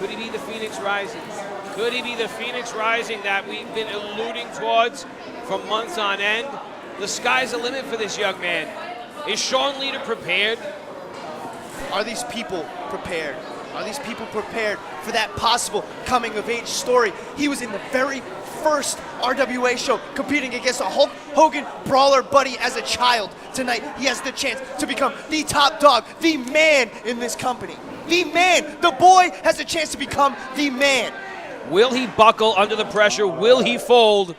Could he be the Phoenix Rising? Could he be the Phoenix Rising that we've been alluding towards for months on end? The sky's the limit for this young man. Is Sean Leiter prepared? Are these people prepared? Are these people prepared for that possible coming-of-age story? He was in the very first RWA show competing against a Hulk Hogan brawler buddy as a child. Tonight, he has the chance to become the top dog, the man in this company. The man. The boy has a chance to become the man. Will he buckle under the pressure? Will he fold?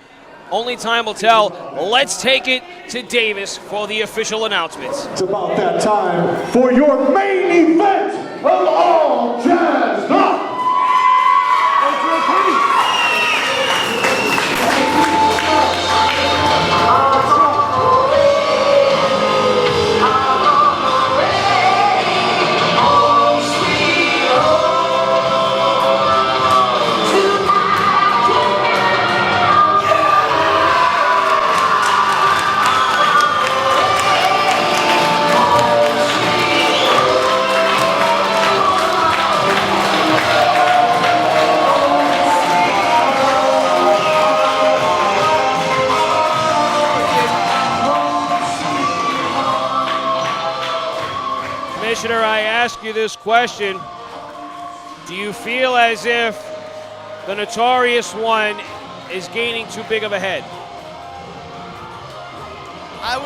Only time will tell. Let's take it to Davis for the official announcements. It's about that time for your main event of All Jazzed Up. Commissioner, I ask you this question. Do you feel as if the Notorious One is gaining too big of a head? I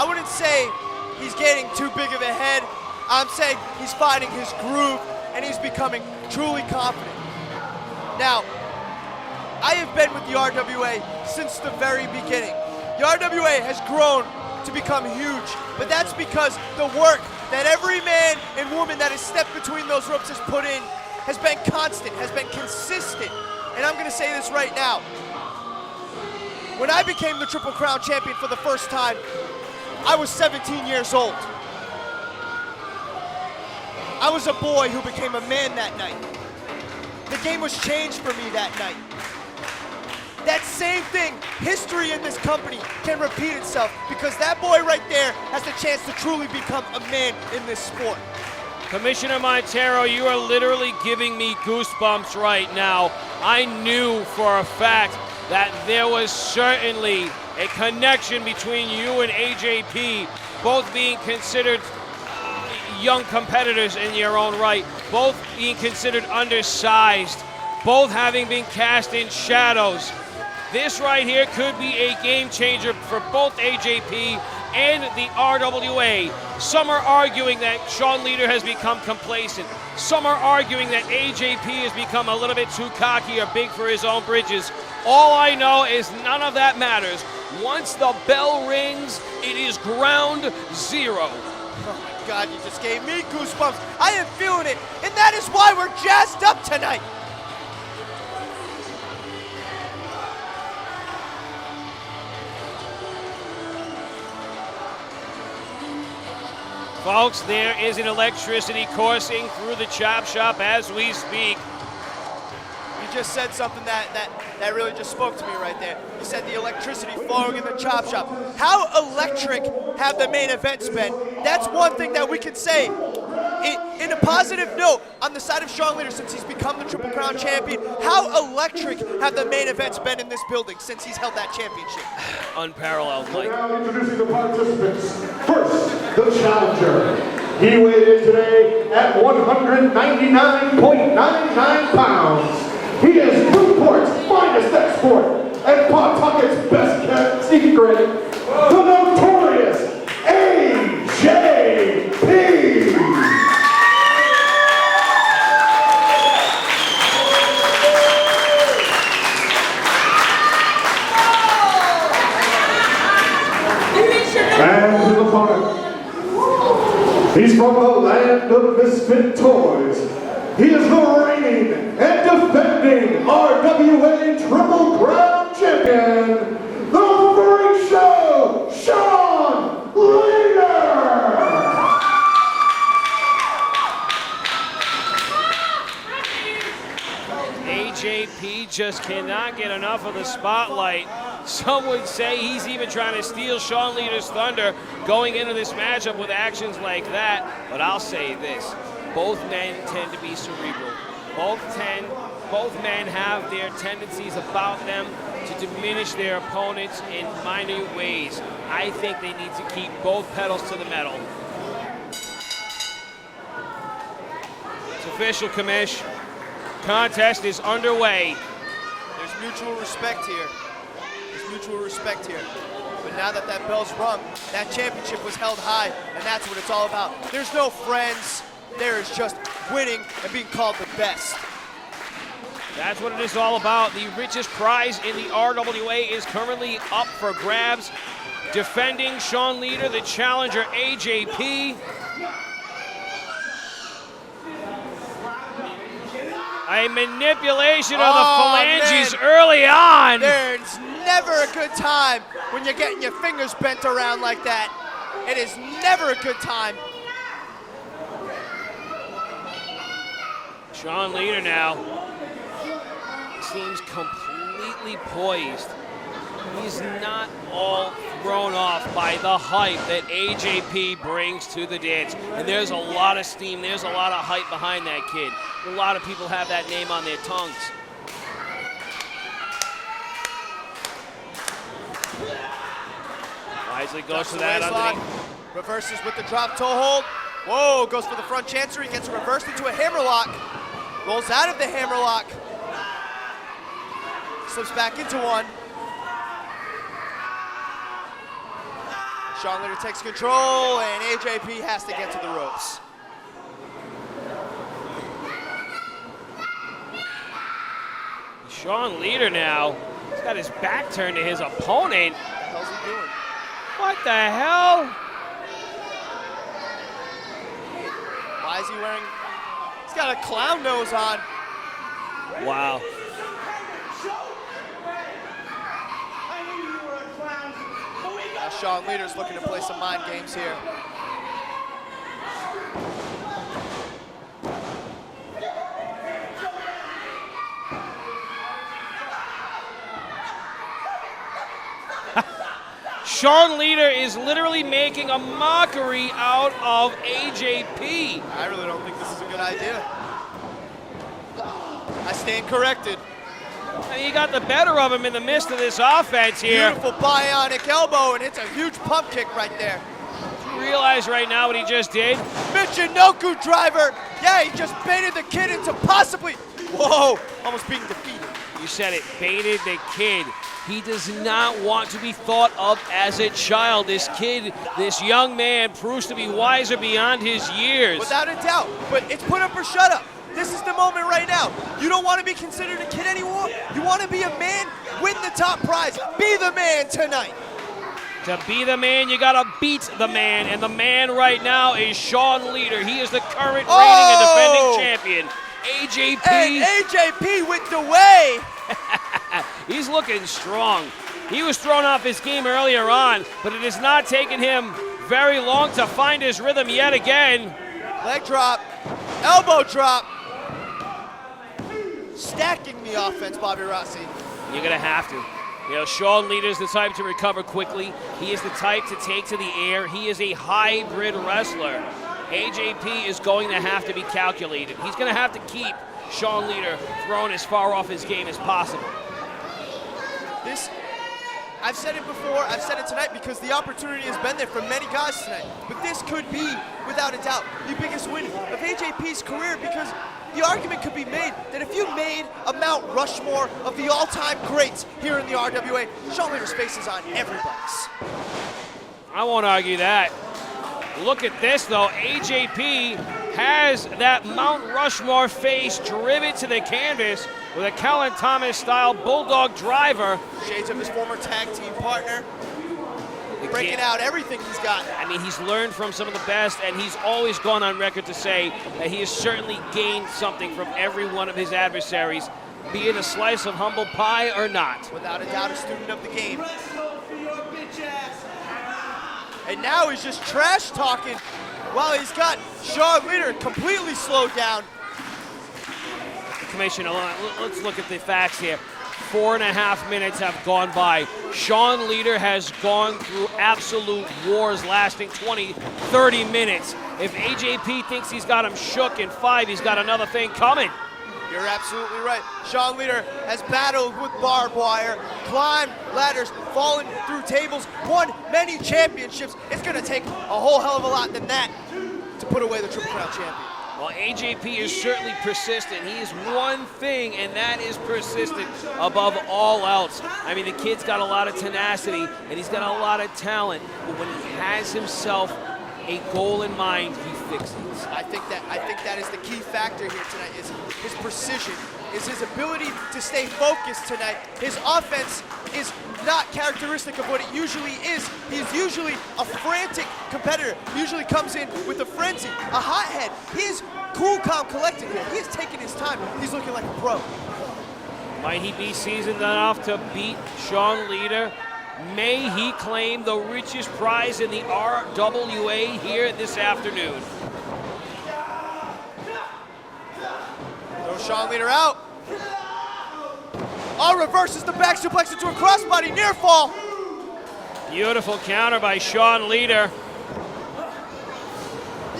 wouldn't say he's gaining too big of a head. I'm saying he's finding his groove and he's becoming truly confident. Now, I have been with the RWA since the very beginning. The RWA has grown to become huge, but that's because the work that every man and woman that has stepped between those ropes has put in has been constant, has been consistent. And I'm gonna say this right now. When I became the Triple Crown champion for the first time, I was 17 years old. I was a boy who became a man that night. The game was changed for me that night. That same thing, history in this company can repeat itself because that boy right there has the chance to truly become a man in this sport. Commissioner Montero, you are literally giving me goosebumps right now. I knew for a fact that there was certainly a connection between you and AJP, both being considered young competitors in your own right, both being considered undersized, both having been cast in shadows. This right here could be a game changer for both AJP and the RWA. Some are arguing that Sean Leiter has become complacent. Some are arguing that AJP has become a little bit too cocky or big for his own bridges. All I know is none of that matters. Once the bell rings, it is ground zero. Oh my God, you just gave me goosebumps. I am feeling it, and that is why we're jazzed up tonight. Folks, there is an electricity coursing through the chop shop as we speak. You just said something that really just spoke to me right there. You said the electricity flowing in the chop shop. How electric have the main events been? That's one thing that we can say. In a positive note, on the side of Sean Leiter, since he's become the Triple Crown champion, how electric have the main events been in this building since he's held that championship? Unparalleled, Mike. Now introducing the participants. First, the challenger. He weighed in today at 199.99 pounds. He is Newport's finest export and Pawtucket's best kept secret, the notorious AJP. And his opponent. He's from the land of misfit toys. He is the reigning and defending RWA Triple Crown champion, the Freak Show, Sean Leiter. AJP just cannot get enough of the spotlight. Some would say he's even trying to steal Sean Leiter's thunder going into this matchup with actions like that. But I'll say this. both men tend to be cerebral. Both men have their tendencies about them to diminish their opponents in minute ways. I think they need to keep both pedals to the metal. It's official, Commish. Contest is underway. There's mutual respect here. There's mutual respect here. But now that that bell's rung, that championship was held high, and that's what it's all about. There's no friends. There is just winning and being called the best. That's what it is all about. The richest prize in the RWA is currently up for grabs. Defending Sean Leiter, the challenger AJP. A manipulation of the phalanges early on. There's never a good time when you're getting your fingers bent around like that. It is never a good time. Sean Leiter now seems completely poised. He's not all thrown off by the hype that AJP brings to the dance. And there's a lot of steam, there's a lot of hype behind that kid. A lot of people have that name on their tongues. Wisely goes for that underneath. Reverses with the drop toe hold. Whoa, goes for the front chancery, gets reversed into a hammerlock. Rolls out of the hammerlock. Slips back into one. Sean Leiter takes control, and AJP has to get to the ropes. Sean Leiter now, he's got his back turned to his opponent. What the hell's he doing? What the hell? Why is he wearing, he's got a clown nose on. Wow. Now Sean Leiter's looking to play some mind games here. Sean Leiter is literally making a mockery out of AJP. I really don't think this is a good idea. I stand corrected. And he got the better of him in the midst of this offense here. Beautiful bionic elbow, and it's a huge pump kick right there. You realize right now what he just did? Michinoku driver. Yeah, he just baited the kid into possibly, whoa, almost being defeated. You said it, baited the kid. He does not want to be thought of as a child. This kid, this young man, proves to be wiser beyond his years. Without a doubt, but it's put up or shut up. This is the moment right now. You don't want to be considered a kid anymore. You want to be a man, win the top prize. Be the man tonight. To be the man, you gotta beat the man, and the man right now is Sean Leiter. He is the current reigning and defending champion. AJP. And AJP with the way. He's looking strong. He was thrown off his game earlier on, but it has not taken him very long to find his rhythm yet again. Leg drop, elbow drop. Stacking the offense, Bobby Rossi. You're gonna have to. You know, Sean Leiter is the type to recover quickly. He is the type to take to the air. He is a hybrid wrestler. AJP is going to have to be calculated. He's going to have to keep Sean Leiter thrown as far off his game as possible. This, I've said it before, I've said it tonight because the opportunity has been there for many guys tonight. But this could be, without a doubt, the biggest win of AJP's career because the argument could be made that if you made a Mount Rushmore of the all-time greats here in the RWA, Sean Leiter's face is on everybody's. I won't argue that. Look at this, though. AJP has that Mount Rushmore face driven to the canvas with a Kellen Thomas-style Bulldog driver. Shades of his former tag team partner. Breaking out everything he's got. I mean, he's learned from some of the best, and he's always gone on record to say that he has certainly gained something from every one of his adversaries, be it a slice of humble pie or not. Without a doubt, a student of the game. And now he's just trash talking while he's got Sean Leiter completely slowed down. Commissioner, let's look at the facts here. 4.5 minutes have gone by. Sean Leiter has gone through absolute wars lasting 20, 30 minutes. if AJP thinks he's got him shook in 5, he's got another thing coming. You're absolutely right. Sean Leiter has battled with barbed wire, climbed ladders, fallen through tables, won many championships. It's going to take a whole hell of a lot than that to put away the Triple Crown champion. Well, AJP is certainly persistent. He is one thing, and that is persistent above all else. I mean, the kid's got a lot of tenacity, and he's got a lot of talent, but when he has himself a goal in mind, he fixes it. I think that is the key factor here tonight, is his precision, is his ability to stay focused tonight. His offense is not characteristic of what it usually is. He's usually a frantic competitor. He usually comes in with a frenzy, a hothead. He is cool, calm, collected here. He is taking his time. He's looking like a pro. Might he be seasoned enough to beat Sean Leiter? May he claim the richest prize in the RWA here this afternoon? Throw Sean Leiter out. Oh, reverses the back suplex into a crossbody, near fall. Beautiful counter by Sean Leiter.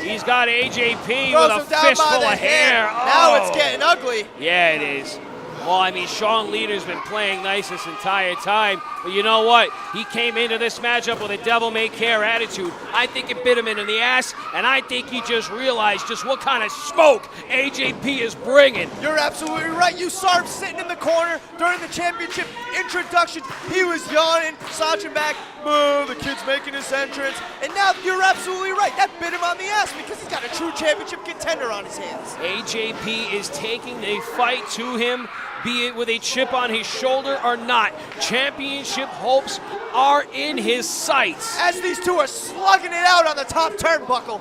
He's got AJP with a fistful of hair. Oh. Now it's getting ugly. Yeah, it is. Well, I mean, Sean Leiter's been playing nice this entire time, but you know what? He came into this matchup with a devil-may-care attitude. I think it bit him in the ass, and I think he just realized just what kind of smoke AJP is bringing. You're absolutely right. You saw him sitting in the corner during the championship introduction. He was yawning, slouching back. Boo, the kid's making his entrance. And now you're absolutely right. That bit him on the ass because he's got a true championship contender on his hands. AJP is taking a fight to him, be it with a chip on his shoulder or not. Championship hopes are in his sights. As these two are slugging it out on the top turnbuckle.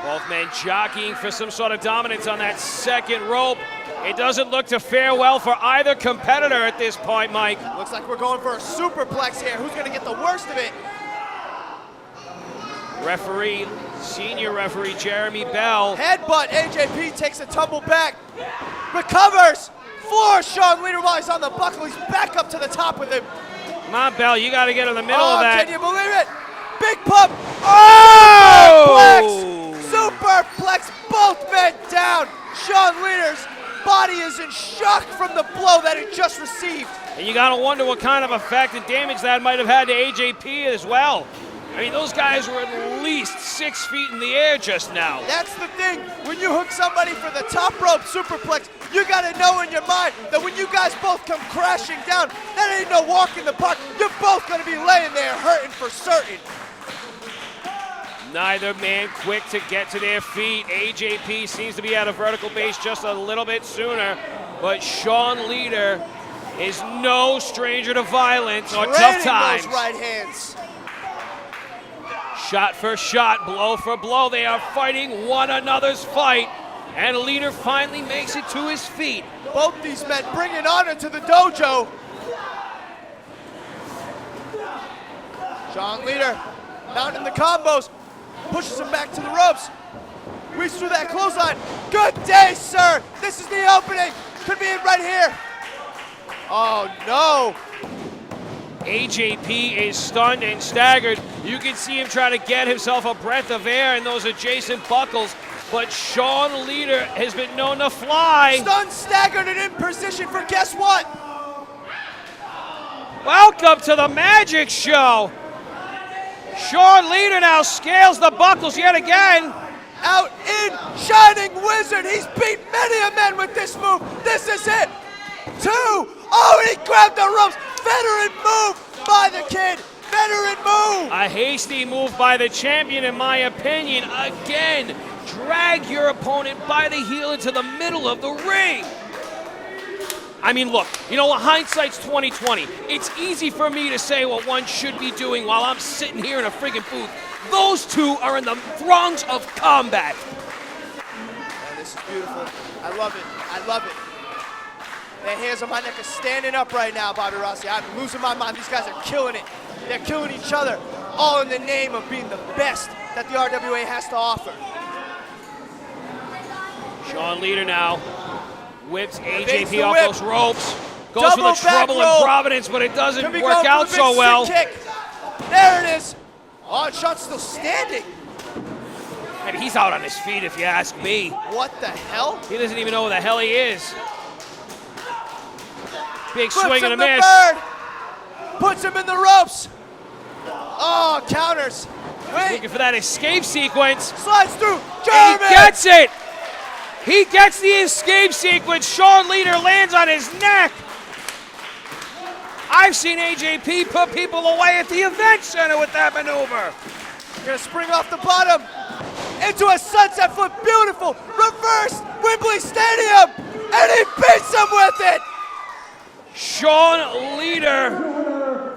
Both men jockeying for some sort of dominance on that second rope. It doesn't look to fare well for either competitor at this point, Mike. Looks like we're going for a superplex here. Who's going to get the worst of it? Referee, senior referee Jeremy Bell. Headbutt. AJP takes a tumble back. Recovers. Floors Sean Leiter while he's on the buckle. He's back up to the top with him. Come on, Bell. You got to get in the middle of that. Can you believe it? Big pump. Oh! Superplex. Both men down. Sean Leiter's body is in shock from the blow that he just received. And you got to wonder what kind of effect and damage that might have had to AJP as well. I mean, those guys were at least 6 feet in the air just now. That's the thing. When you hook somebody for the top rope superplex, you got to know in your mind that when you guys both come crashing down, that ain't no walk in the park. You're both going to be laying there hurting for certain. Neither man quick to get to their feet. AJP seems to be at a vertical base just a little bit sooner, but Sean Leiter is no stranger to violence or tough times. Those right hands. Shot for shot, blow for blow. They are fighting one another's fight, and Leiter finally makes it to his feet. Both these men bringing honor to the dojo. Sean Leiter mounting the combos, pushes him back to the ropes. Weaves through that clothesline. Good day, sir. This is the opening. Could be it right here. Oh, no. AJP is stunned and staggered. You can see him trying to get himself a breath of air in those adjacent buckles, but Sean Leiter has been known to fly. Stunned, staggered, and in position for guess what? Welcome to the Magic Show. Sean Leiter now scales the buckles yet again. Out in Shining Wizard. He's beat many a man with this move. This is it. 2. Oh, and he grabbed the ropes. Veteran move by the kid. Veteran move. A hasty move by the champion, in my opinion. Again, drag your opponent by the heel into the middle of the ring. I mean, look, you know what? Hindsight's 20/20. It's easy for me to say what one should be doing while I'm sitting here in a friggin' booth. Those two are in the throngs of combat. Man, this is beautiful. I love it. I love it. Their hands on my neck are standing up right now, Bobby Rossi. I'm losing my mind. These guys are killing it. They're killing each other, all in the name of being the best that the RWA has to offer. Sean Leiter now whips Evades AJP off those ropes. Goes Double for the trouble back roll. in Providence, but it doesn't Could be work going for out the big so well. stick kick. There it is. Oh, and Sean's still standing. And he's out on his feet, if you ask me. What the hell? He doesn't even know who the hell he is. Big Flips swing and a him the miss. bird. Puts him in the ropes. Oh, counters. Wait, Looking for that escape sequence. slides through. And German. he gets it. He gets the escape sequence. Sean Leiter lands on his neck. I've seen AJP put people away at the event center with that maneuver. Gonna spring off the bottom into a sunset flip. Beautiful. Reverse Wembley Stadium. And he beats him with it. Sean Leiter.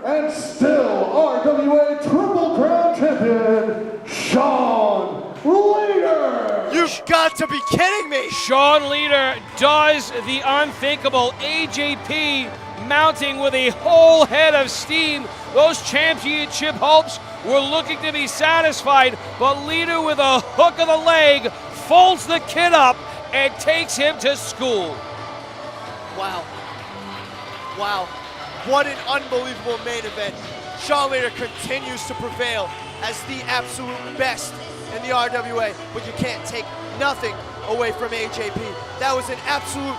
And still RWA Triple Crown Champion, Sean Leiter. You've got to be kidding me. Sean Leiter does the unthinkable. AJP mounting with a whole head of steam. Those championship hopes were looking to be satisfied, but Leiter with a hook of the leg folds the kid up and takes him to school. Wow. Wow. What an unbelievable main event. Sean Leiter continues to prevail as the absolute best in the RWA, but you can't take nothing away from AJP. That was an absolute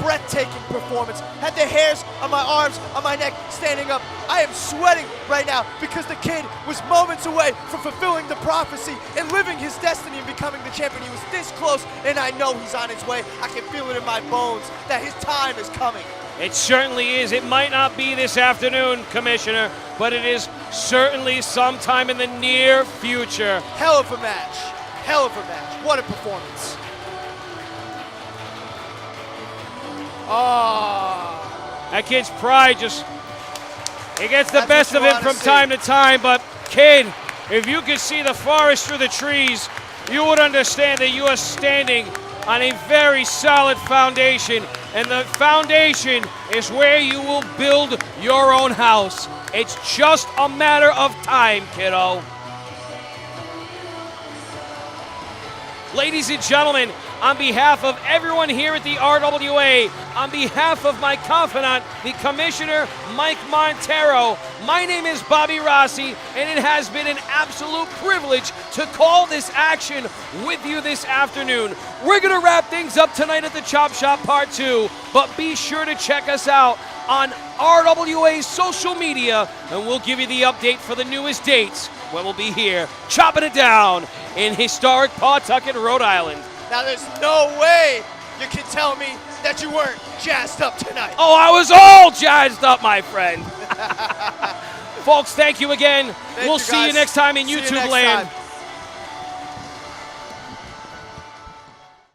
breathtaking performance. Had the hairs on my arms, on my neck standing up. I am sweating right now because the kid was moments away from fulfilling the prophecy and living his destiny and becoming the champion. He was this close, and I know he's on his way. I can feel it in my bones that his time is coming. It certainly is. It might not be this afternoon, Commissioner, but it is certainly sometime in the near future. Hell of a match. Hell of a match. What a performance. Oh. That kid's pride just, it gets the That's best what of you him wanna from see. time to time, but kid, if you could see the forest through the trees, you would understand that you are standing on a very solid foundation, and the foundation is where you will build your own house. It's just a matter of time, kiddo. Ladies and gentlemen, on behalf of everyone here at the RWA, on behalf of my confidant, the Commissioner Mike Montero, my name is Bobby Rossi, and it has been an absolute privilege to call this action with you this afternoon. We're going to wrap things up tonight at the Chop Shop Part 2, but be sure to check us out on RWA's social media, and we'll give you the update for the newest dates when we'll be here chopping it down in historic Pawtucket, Rhode Island. Now there's no way you can tell me that you weren't jazzed up tonight. Oh, I was all jazzed up, my friend. Folks, thank you again. Thank We'll you, see you guys. next time in See you YouTube next land. time.